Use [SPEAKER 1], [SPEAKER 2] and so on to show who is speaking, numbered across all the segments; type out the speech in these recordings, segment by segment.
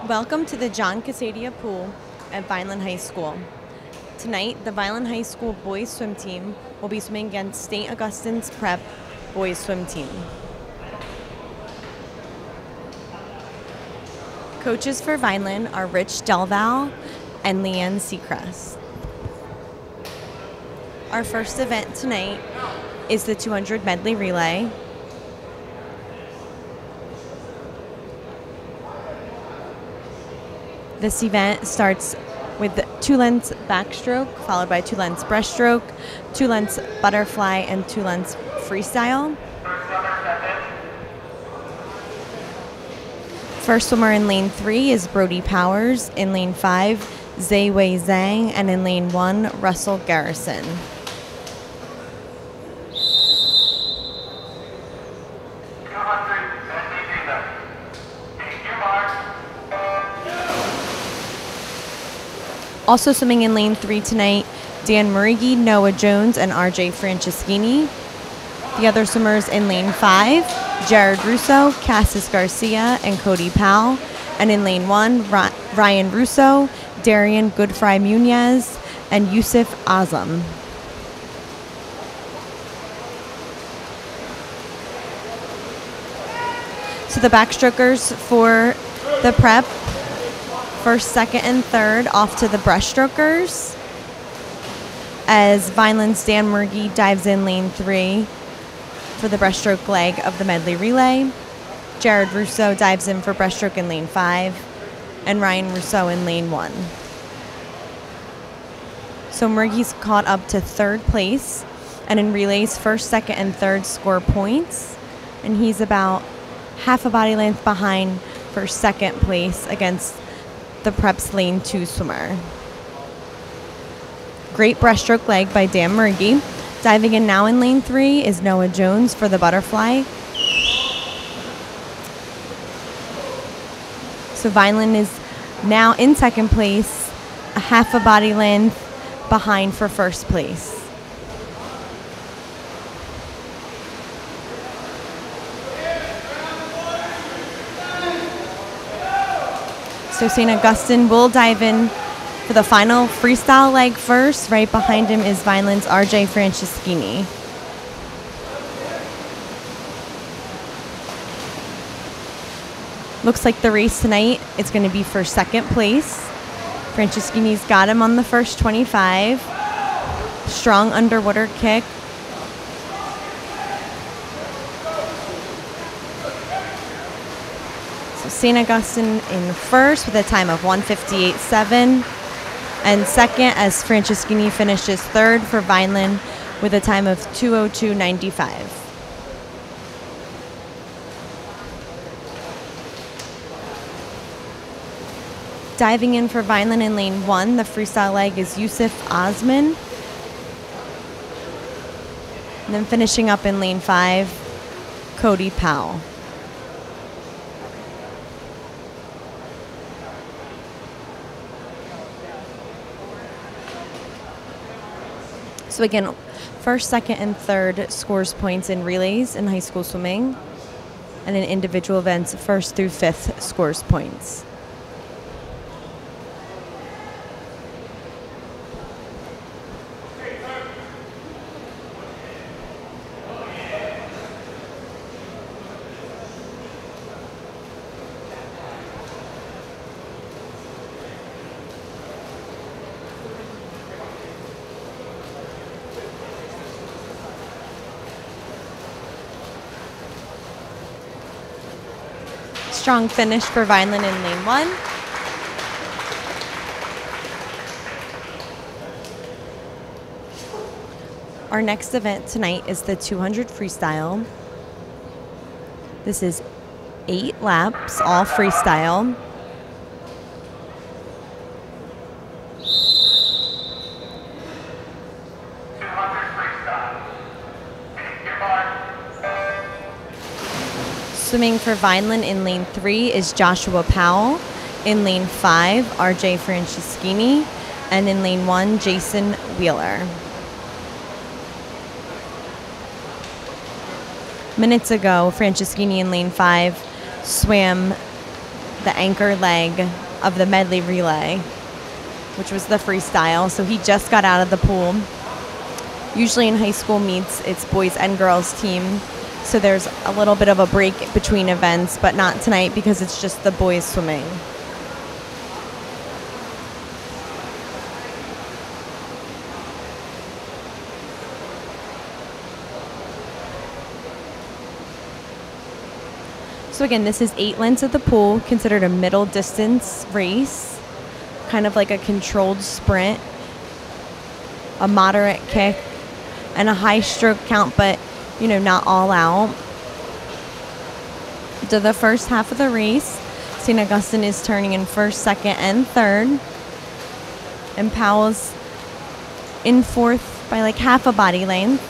[SPEAKER 1] Welcome to the John Casadia pool at Vineland High School. Tonight, the Vineland High School boys swim team will be swimming against St. Augustine's Prep boys swim team. Coaches for Vineland are Rich Delval and Leanne Seacrest. Our first event tonight is the 200 medley relay. This event starts with 2 lengths backstroke, followed by 2 lengths breaststroke, 2 lengths butterfly, and 2 lengths freestyle. First swimmer in lane 3 is Brody Powers, in lane 5, Zaiwei Zhang, and in lane 1, Russell Garrison. Also swimming in lane 3 tonight, Dan Marigi, Noah Jones, and RJ Franceschini. The other swimmers in lane 5, Jared Russo, Cassis Garcia, and Cody Powell. And in lane 1, Ryan Russo, Darian Goodfry Munez, and Yusuf Azam. So the backstrokers for the prep, first, second, and third off to the breaststrokers as Vineland's Dan Murgy dives in lane 3 for the breaststroke leg of the medley relay. Jared Russo dives in for breaststroke in lane 5, and Ryan Russo in lane 1. So Murgy's caught up to 3rd place, and in relays, first, second, and third score points, and he's about half a body length behind for second place against the prep's lane 2 swimmer. Great breaststroke leg by Dan Murgy. Diving in now in lane 3 is Noah Jones for the butterfly. So Vineland is now in second place, a half a body length behind for first place. So St. Augustine will dive in for the final freestyle leg first. Right behind him is Vineland's RJ Franceschini. Looks like the race tonight is going to be for second place. Franceschini's got him on the first 25. Strong underwater kick. St. Augustine in first with a time of 1:58.7, and second as Franceschini finishes third for Vineland with a time of 2:02.95. Diving in for Vineland in lane 1, the freestyle leg is Yusuf Osman. And then finishing up in lane 5, Cody Powell. So again, first, second, and third scores points in relays in high school swimming, and in individual events, first through fifth scores points. Strong finish for Vineland in lane 1. Our next event tonight is the 200 freestyle. This is 8 laps, all freestyle. Swimming for Vineland in lane 3 is Joshua Powell. In lane 5, RJ Franceschini. And in lane 1, Jason Wheeler. Minutes ago, Franceschini in lane 5 swam the anchor leg of the medley relay, which was the freestyle. So he just got out of the pool. Usually in high school meets, it's boys and girls team. So there's a little bit of a break between events, but not tonight because it's just the boys swimming. So again, this is 8 lengths at the pool, considered a middle distance race, kind of like a controlled sprint, a moderate kick, and a high stroke count, but not all out. To the first half of the race, St. Augustine is turning in first, second, and third, and Powell's in fourth by like half a body length.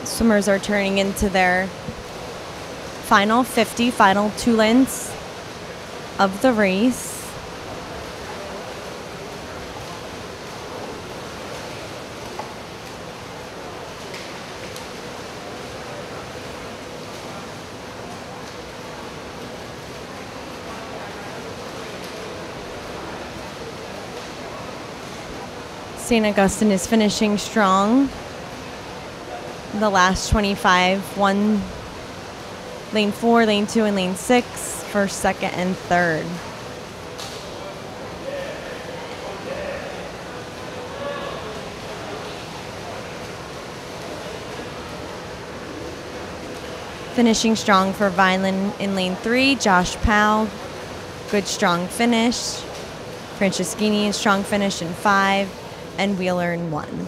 [SPEAKER 1] Swimmers are turning into their final 50, final 2 lengths of the race. St. Augustine is finishing strong. The last 25, lane 4, lane 2, and lane 6, first, second, and third. Finishing strong for Vineland in lane 3, Josh Powell, good strong finish. Franceschini, strong finish in 5, and Wheeler in 1.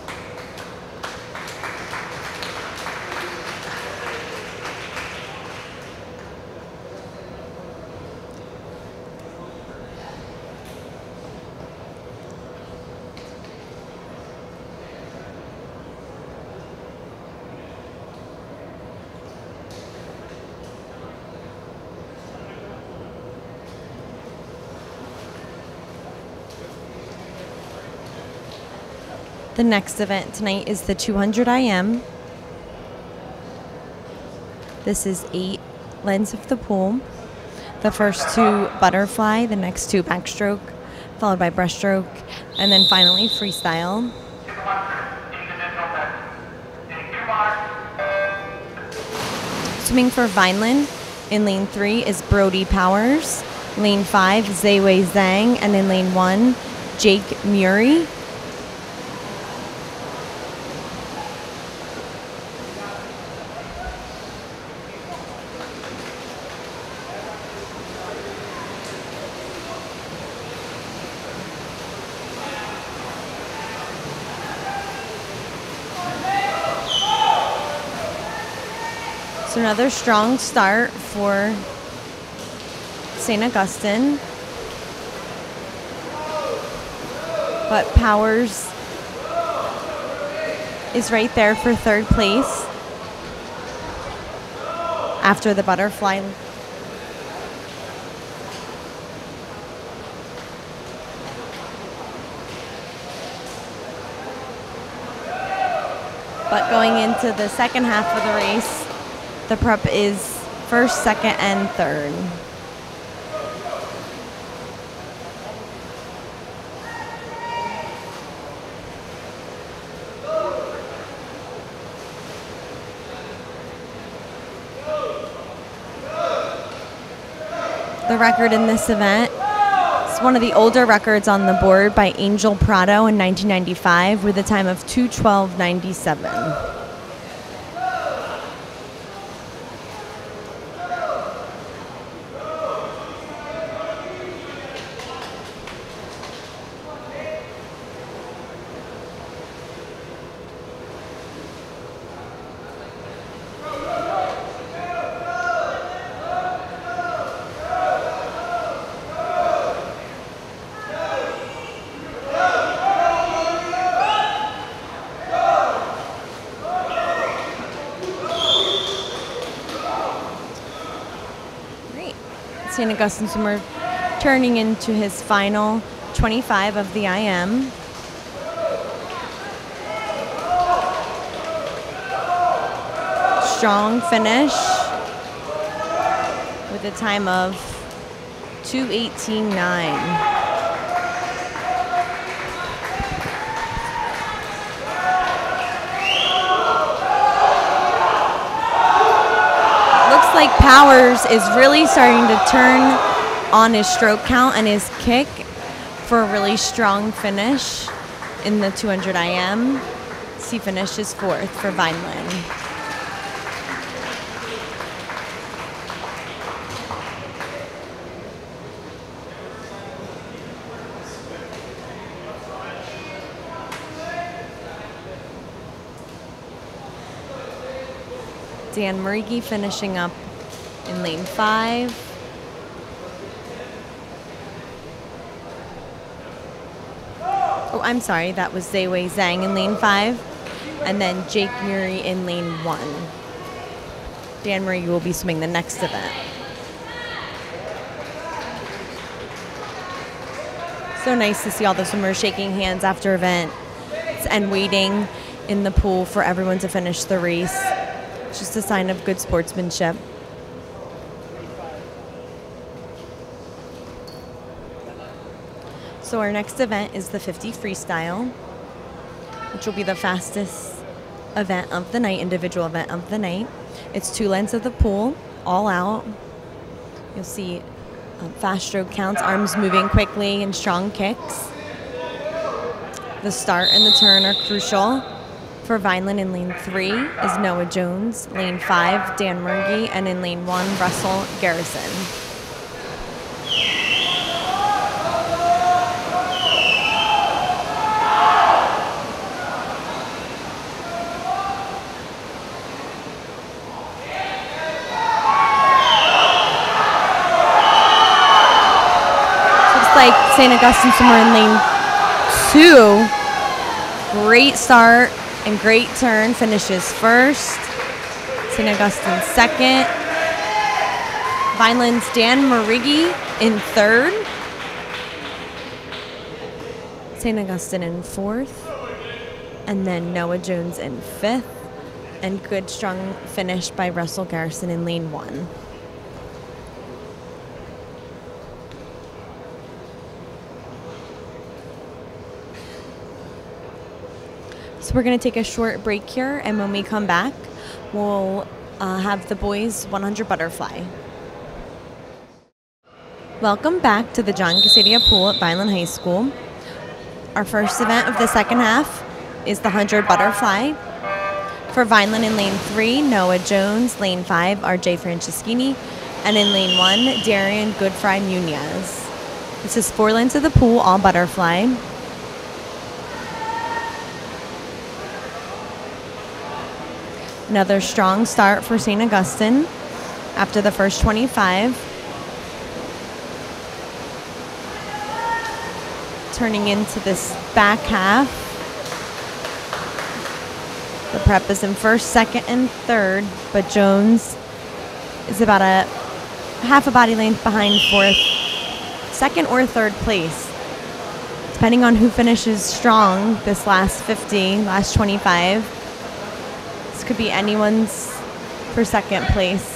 [SPEAKER 1] The next event tonight is the 200 IM. This is 8 lengths of the pool. The first 2 butterfly, the next 2 backstroke, followed by breaststroke, and then finally freestyle. Swimming for Vineland in lane 3 is Brody Powers, lane 5 Zaywei Zhang, and in lane 1 Jake Murray. So another strong start for St. Augustine. But Powers is right there for 3rd place after the butterfly. But going into the second half of the race, the prep is 1st, 2nd, and 3rd. The record in this event is one of the older records on the board by Angel Prado in 1995 with a time of 2:12.97. St. Augustine swimmer turning into his final 25 of the IM. Strong finish with a time of 2:18.9. Like Powers is really starting to turn on his stroke count and his kick for a really strong finish in the 200 IM. He finishes 4th for Vineland. Dan Marigi finishing up in lane 5. Oh, I'm sorry, that was Ziwei Zhang in lane 5, and then Jake Muri in lane 1. Dan Marigi will be swimming the next event. So nice to see all the swimmers shaking hands after events and waiting in the pool for everyone to finish the race. It's just a sign of good sportsmanship. So our next event is the 50 Freestyle, which will be the fastest event of the night, individual event of the night. It's 2 lengths of the pool, all out. You'll see fast stroke counts, arms moving quickly, and strong kicks. The start and the turn are crucial. For Vineland in lane 3 is Noah Jones, lane 5, Dan Murgy, and in lane 1, Russell Garrison. Looks like St. Augustine somewhere in lane 2. Great start and great turn, finishes 1st. St. Augustine 2nd. Vineland's Dan Marigi in 3rd. St. Augustine in 4th. And then Noah Jones in 5th. And good strong finish by Russell Garrison in lane 1. So we're going to take a short break here, and when we come back, we'll have the boys 100 butterfly. Welcome back to the John Casadia pool at Vineland High School. Our first event of the second half is the 100 butterfly. For Vineland in lane 3, Noah Jones, lane 5, RJ Franceschini, and in lane 1, Darian Goodfry Munez. This is 4 lanes of the pool, all butterfly. Another strong start for St. Augustine after the first 25. Turning into this back half. The prep is in 1st, 2nd, and 3rd, but Jones is about a half a body length behind 4th, 2nd or 3rd place. Depending on who finishes strong this last 50, last 25, this could be anyone's for 2nd place.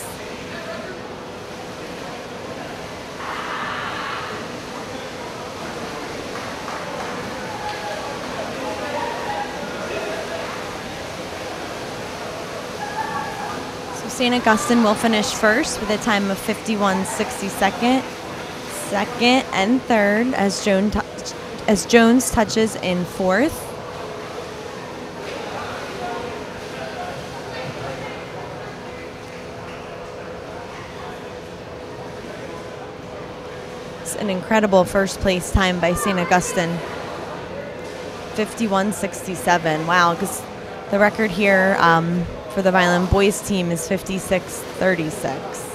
[SPEAKER 1] St. Augustine will finish 1st with a time of 51.62, 2nd and 3rd as Jones touches in 4th. It's an incredible first place time by St. Augustine. 51.67. Wow, because the record here for the Vineland boys team is 56.36.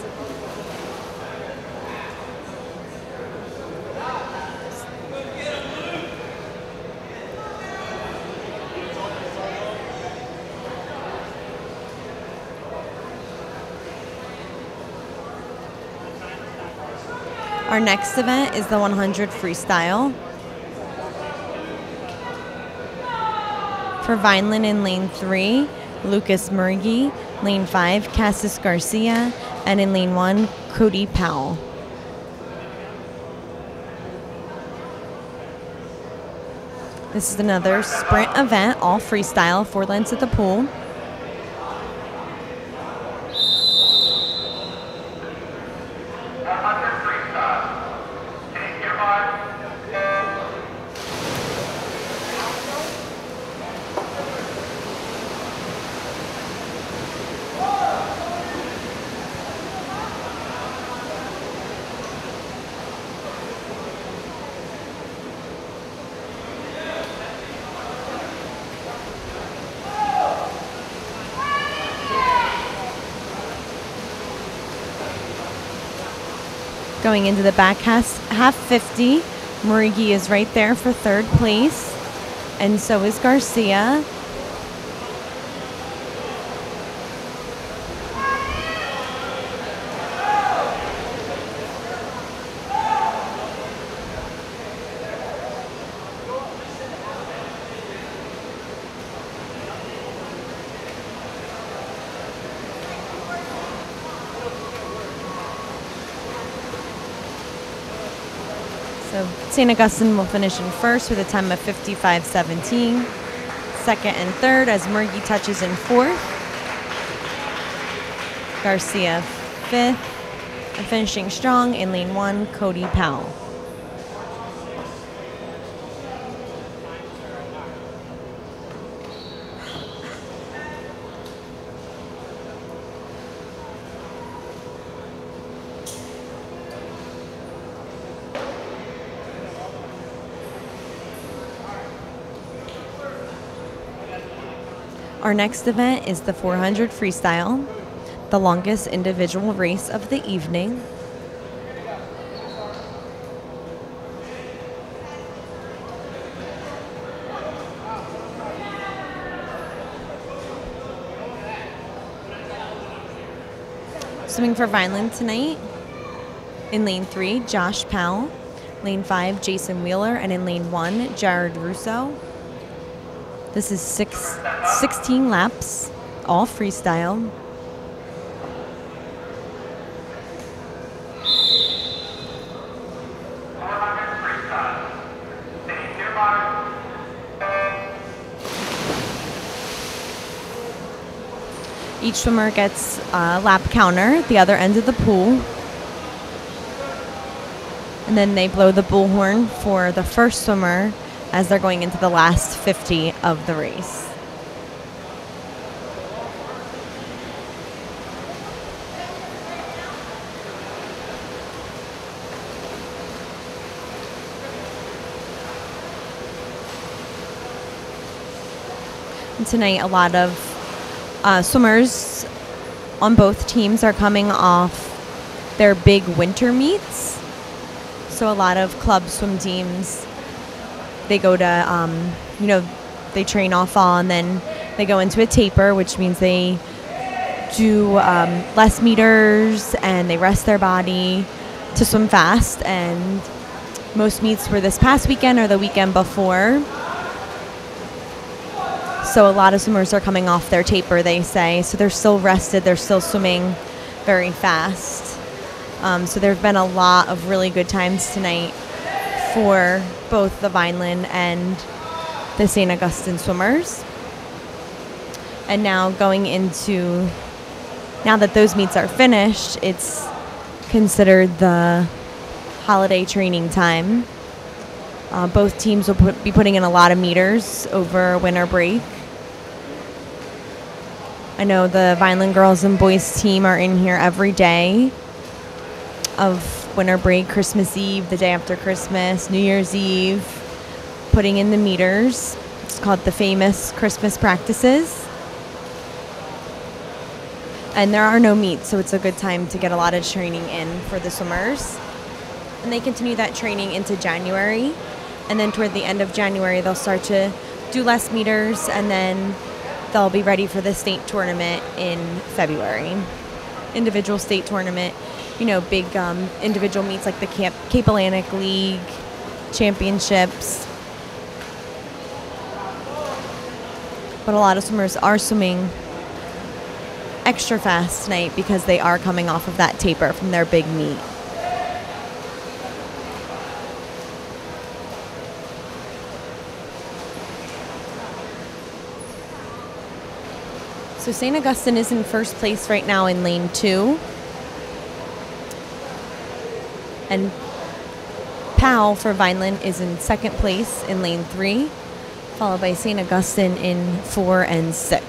[SPEAKER 1] Our next event is the 100 Freestyle. For Vineland in lane 3, Lucas Murgy, lane 5, Cassis Garcia, and in lane 1, Cody Powell. This is another sprint event, all freestyle, 4 lengths at the pool. Going into the back half 50, Murgy is right there for 3rd place, and so is Garcia. So St. Augustine will finish in 1st with a time of 55:17. 2nd and 3rd as Murgy touches in 4th. Garcia 5th. And finishing strong in lane 1, Cody Powell. Our next event is the 400 Freestyle, the longest individual race of the evening. Swimming for Vineland tonight, in lane 3, Josh Powell, lane 5, Jason Wheeler, and in lane 1, Jared Russo. This is 16 laps, all freestyle. Each swimmer gets a lap counter at the other end of the pool. And then they blow the bullhorn for the first swimmer as they're going into the last 50 of the race. And tonight, a lot of swimmers on both teams are coming off their big winter meets. So a lot of club swim teams, they go to, they train all fall and then they go into a taper, which means they do less meters and they rest their body to swim fast. And most meets were this past weekend or the weekend before. So a lot of swimmers are coming off their taper, they say. So they're still rested. They're still swimming very fast. So there have been a lot of really good times tonight for both the Vineland and the St. Augustine swimmers. And now now that those meets are finished, it's considered the holiday training time. Both teams will be putting in a lot of meters over winter break. I know the Vineland girls and boys team are in here every day of winter break, Christmas Eve, the day after Christmas, New Year's Eve, putting in the meters. It's called the famous Christmas practices. And there are no meets, so it's a good time to get a lot of training in for the swimmers. And they continue that training into January. And then toward the end of January, they'll start to do less meters, and then they'll be ready for the state tournament in February. Individual state tournament big individual meets like the Cape Atlantic League championships. But a lot of swimmers are swimming extra fast tonight because they are coming off of that taper from their big meet. So St. Augustine is in first place right now in lane 2. And Powell for Vineland is in second place in lane 3, followed by St. Augustine in 4 and 6.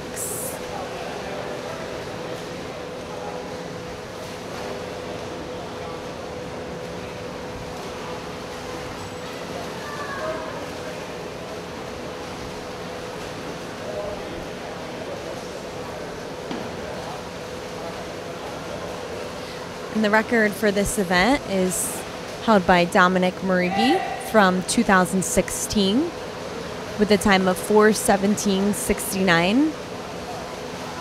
[SPEAKER 1] And the record for this event is held by Dominic Murigi from 2016 with a time of 4:17.69.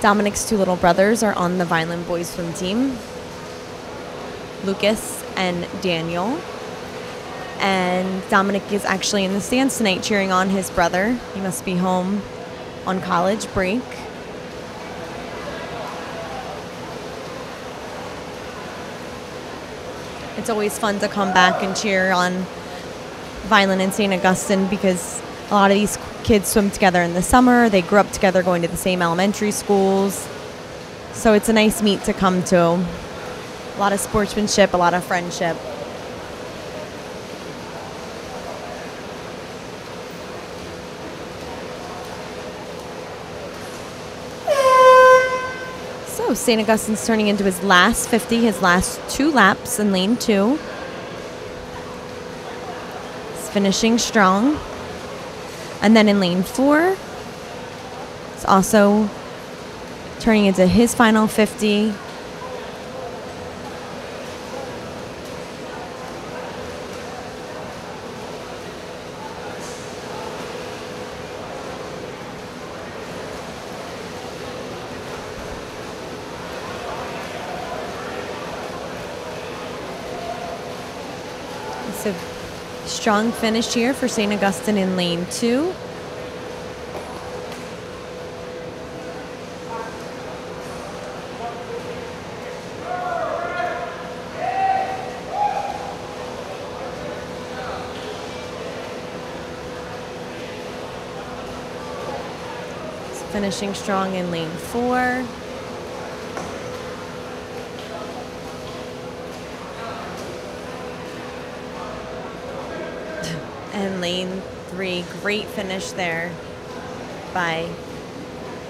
[SPEAKER 1] Dominic's 2 little brothers are on the Vineland boys swim team, Lucas and Daniel. And Dominic is actually in the stands tonight cheering on his brother. He must be home on college break. It's always fun to come back and cheer on Vineland and St. Augustine because a lot of these kids swim together in the summer. They grew up together going to the same elementary schools. So it's a nice meet to come to. A lot of sportsmanship, a lot of friendship. So St. Augustine's turning into his last 50, his last 2 laps in lane 2. He's finishing strong. And then in lane 4, it's also turning into his final 50. It's a strong finish here for St. Augustine in lane 2. Finishing strong in lane 4. And lane 3, great finish there by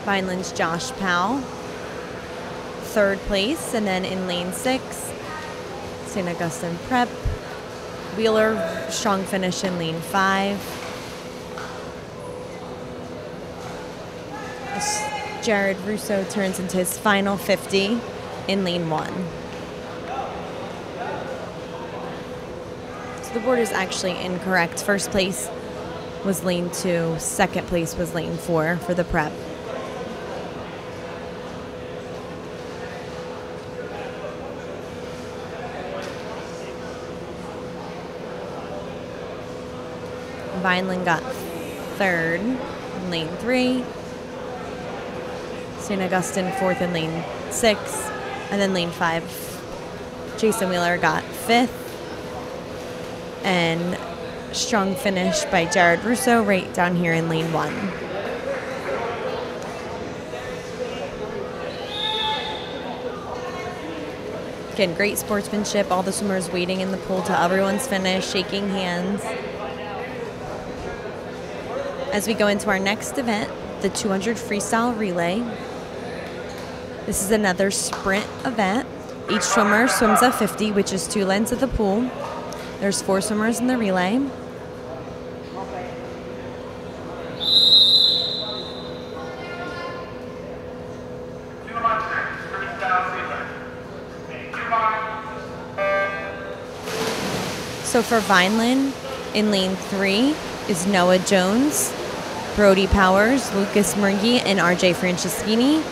[SPEAKER 1] Vineland's Josh Powell. 3rd place, and then in lane 6, St. Augustine Prep. Wheeler, strong finish in lane 5. Jared Russo turns into his final 50 in lane 1. So the board is actually incorrect. First place was lane 2. Second place was lane 4 for the prep. Vineland got 3rd in lane 3. St. Augustine 4th in lane 6, and then lane 5, Jason Wheeler got 5th, and strong finish by Jared Russo right down here in lane 1. Again, great sportsmanship, all the swimmers waiting in the pool till everyone's finished, shaking hands. As we go into our next event, the 200 freestyle relay. This is another sprint event. Each swimmer swims a 50, which is 2 lengths of the pool. There's 4 swimmers in the relay. So for Vineland, in lane 3 is Noah Jones, Brody Powers, Lucas Murgi, and RJ Franceschini.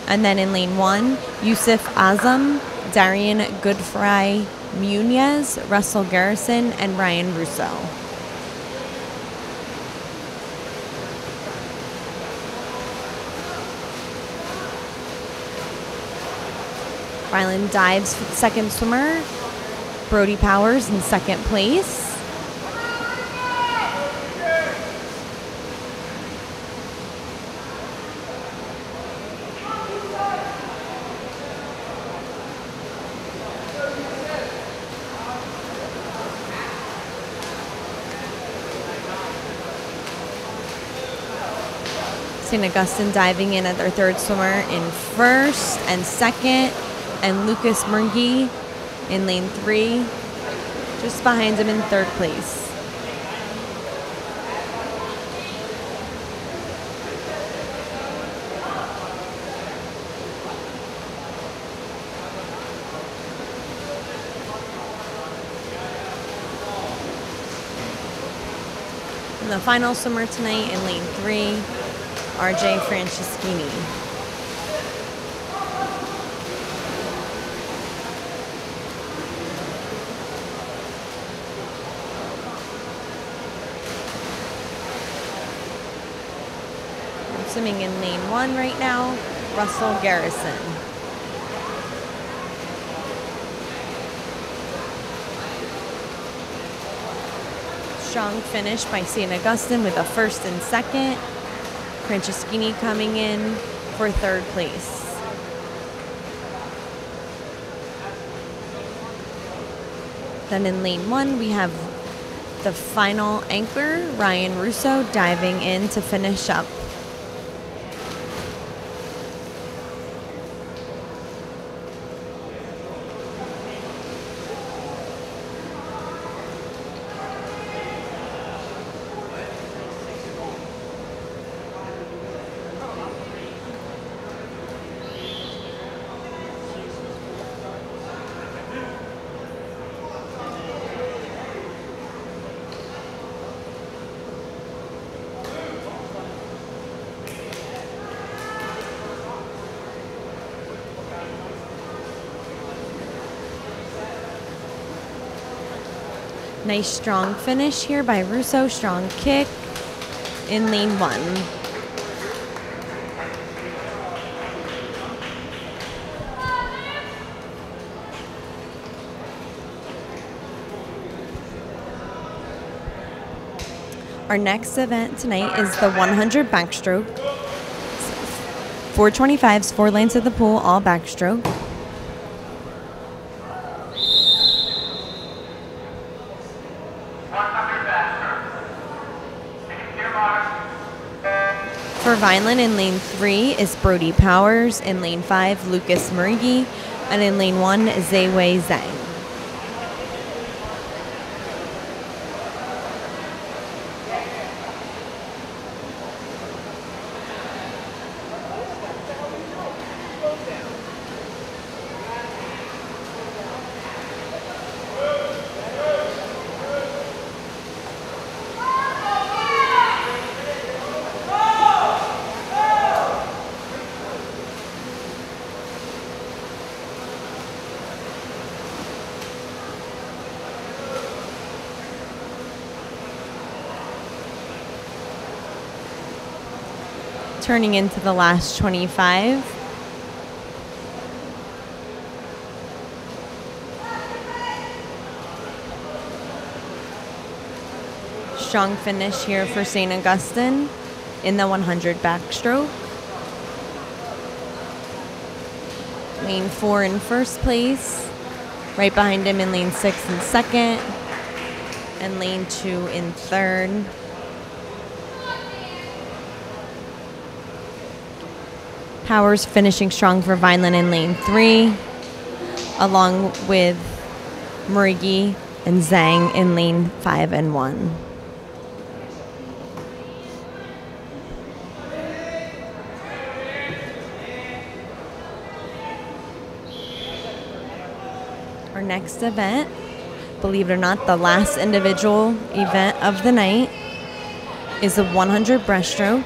[SPEAKER 1] And then in lane 1, Yusuf Azam, Darian Goodfry Munez, Russell Garrison, and Ryan Russo. Vineland dives for the second swimmer, Brody Powers in second place. St. Augustine diving in at their third swimmer in first and second, and Lucas Murgy in lane 3, just behind him in third place. And the final swimmer tonight in lane 3, RJ Franceschini. Swimming in lane 1 right now, Russell Garrison. Strong finish by St. Augustine with a first and second. Franceschini coming in for third place. Then in lane 1, we have the final anchor, Ryan Russo, diving in to finish up. Nice strong finish here by Russo, strong kick in lane 1. Our next event tonight is the 100 backstroke. 425s, 4 lanes of the pool, all backstroke. For Vineland in lane 3 is Brody Powers, in lane 5 Lucas Murgy, and in lane 1 Zaiwei Zhang. Turning into the last 25. Strong finish here for St. Augustine in the 100 backstroke. Lane 4 in first place. Right behind him in lane 6 in second. And lane 2 in third. Powers finishing strong for Vineland in lane 3, along with Murgy and Zhang in lane 5 and 1. Our next event, believe it or not, the last individual event of the night, is the 100 breaststroke.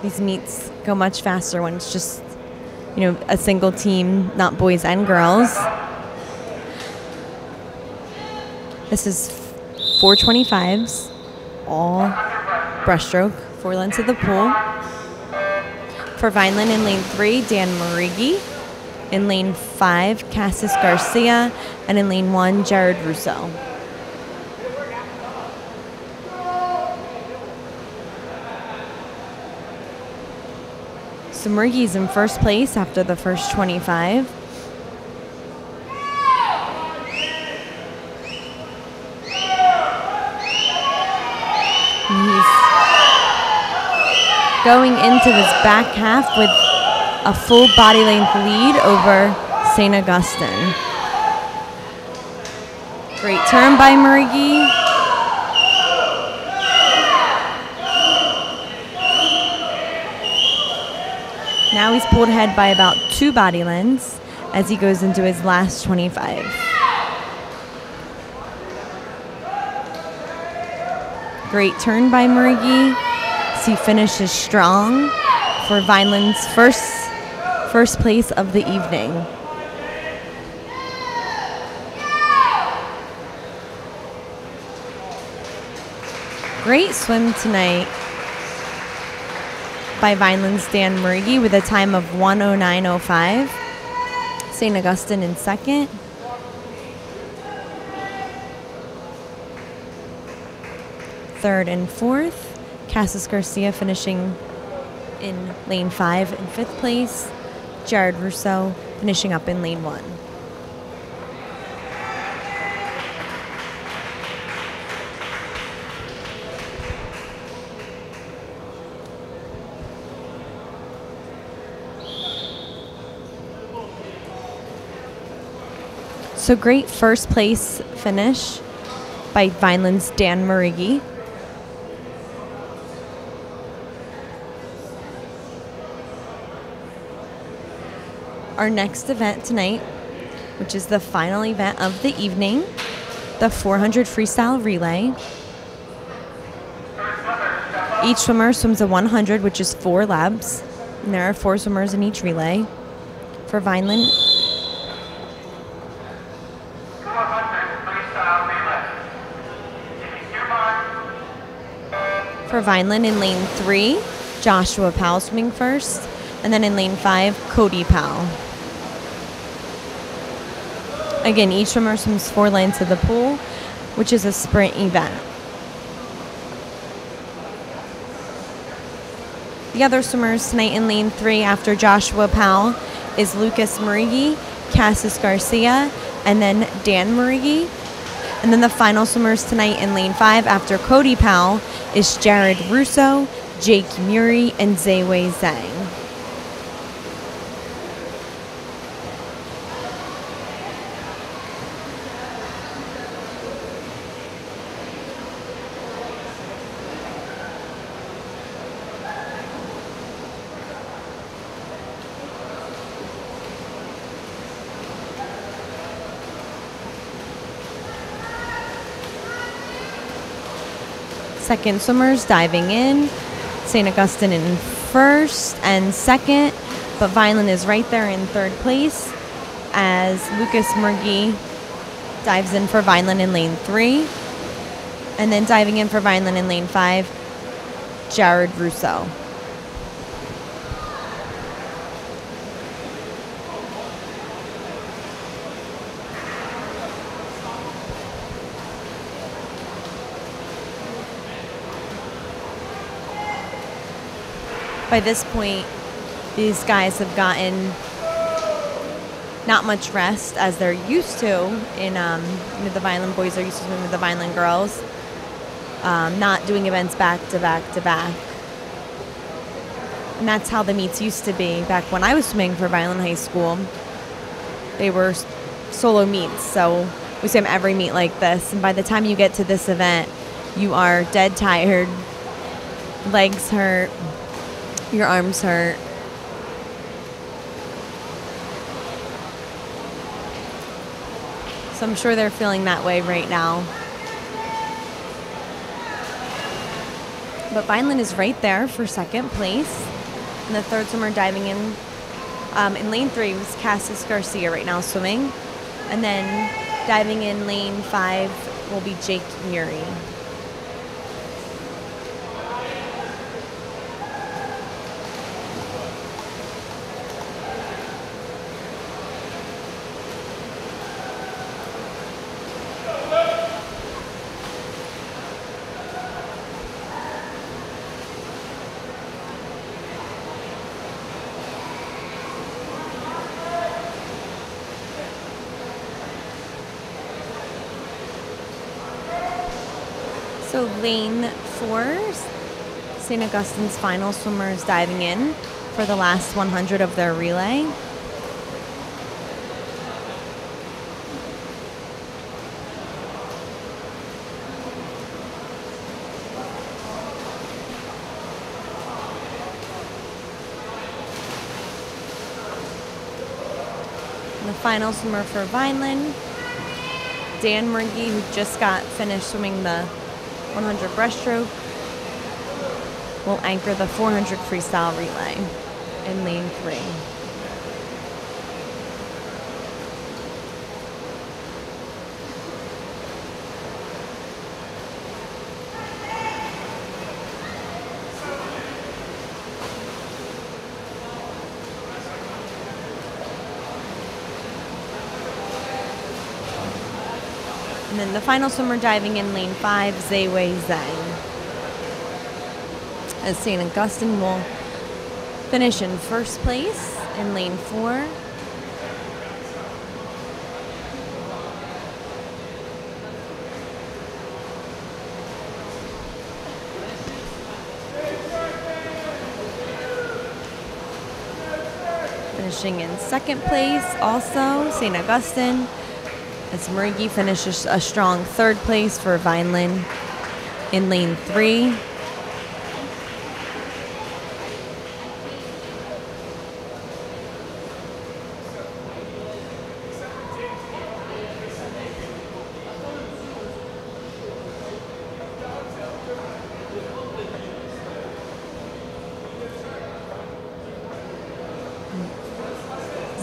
[SPEAKER 1] These meets go much faster when it's just a single team, not boys and girls. This is 425s, all breaststroke, 4 lengths of the pool. For Vineland in lane 3, Dan Marigi. In lane 5, Cassis Garcia. And in lane 1, Jared Russo. So Marigi's in first place after the first 25. He's going into his back half with a full body length lead over St. Augustine. Great turn by Marigi. Now he's pulled ahead by about 2 body lengths as he goes into his last 25. Great turn by Marigi as he finishes strong for Vineland's first place of the evening. Great swim tonight by Vineland's Dan Marigi with a time of 1:09.05. St. Augustine in second. Third and fourth. Cassis Garcia finishing in lane 5 in 5th place. Jared Russo finishing up in lane 1. So great first place finish by Vineland's Dan Marigi. Our next event tonight, which is the final event of the evening, the 400 freestyle relay. Each swimmer swims a 100, which is 4 laps, and there are 4 swimmers in each relay. For Vineland, in lane 3, Joshua Powell swimming first, and then in lane 5, Cody Powell. Again, each swimmer swims 4 lanes of the pool, which is a sprint event. The other swimmers tonight in lane 3 after Joshua Powell is Lucas Marigi, Cassis Garcia, and then Dan Marigi. And then the final swimmers tonight in lane 5 after Cody Powell is Jared Russo, Jake Muri, and Zaywei Zhang. Second swimmers diving in. St. Augustine in first and second, but Vineland is right there in 3rd place as Lucas Marigi dives in for Vineland in lane 3. And then diving in for Vineland in lane 5, Jared Russo. By this point, these guys have gotten not much rest as they're used to in the Vineland boys are used to swimming with the Vineland girls, not doing events back to back to back. And that's how the meets used to be back when I was swimming for Vineland High School. They were solo meets, so we swim every meet like this. And by the time you get to this event, you are dead tired, legs hurt, your arms hurt. So I'm sure they're feeling that way right now. But Vineland is right there for 2nd place. And the 3rd swimmer diving in In lane 3 was Cassis Garcia right now swimming. And then diving in lane 5 will be Jake Muri. So lane 4, St. Augustine's final swimmers diving in for the last 100 of their relay. And the final swimmer for Vineland, Dan Murgy, who just got finished swimming the 100 breaststroke, will anchor the 400 freestyle relay in lane 3. And then the final swimmer diving in lane 5, Ziwei Zhang. As St. Augustine will finish in first place in lane 4. Finishing in second place, also St. Augustine, as Murgy finishes a strong third place for Vineland in lane 3.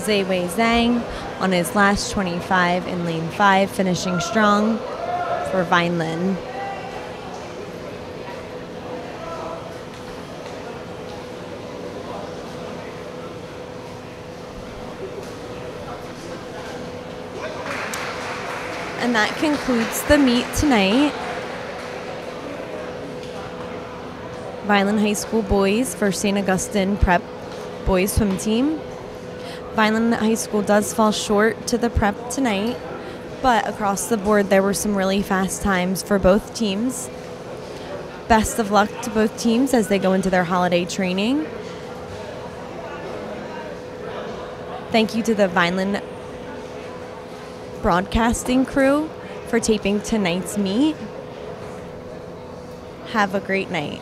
[SPEAKER 1] Ziwei Zhang on his last 25 in lane 5, finishing strong for Vineland. And that concludes the meet tonight. Vineland High School boys for St. Augustine Prep boys swim team. Vineland High School does fall short to the prep tonight, but across the board there were some really fast times for both teams. Best of luck to both teams as they go into their holiday training. Thank you to the Vineland broadcasting crew for taping tonight's meet. Have a great night.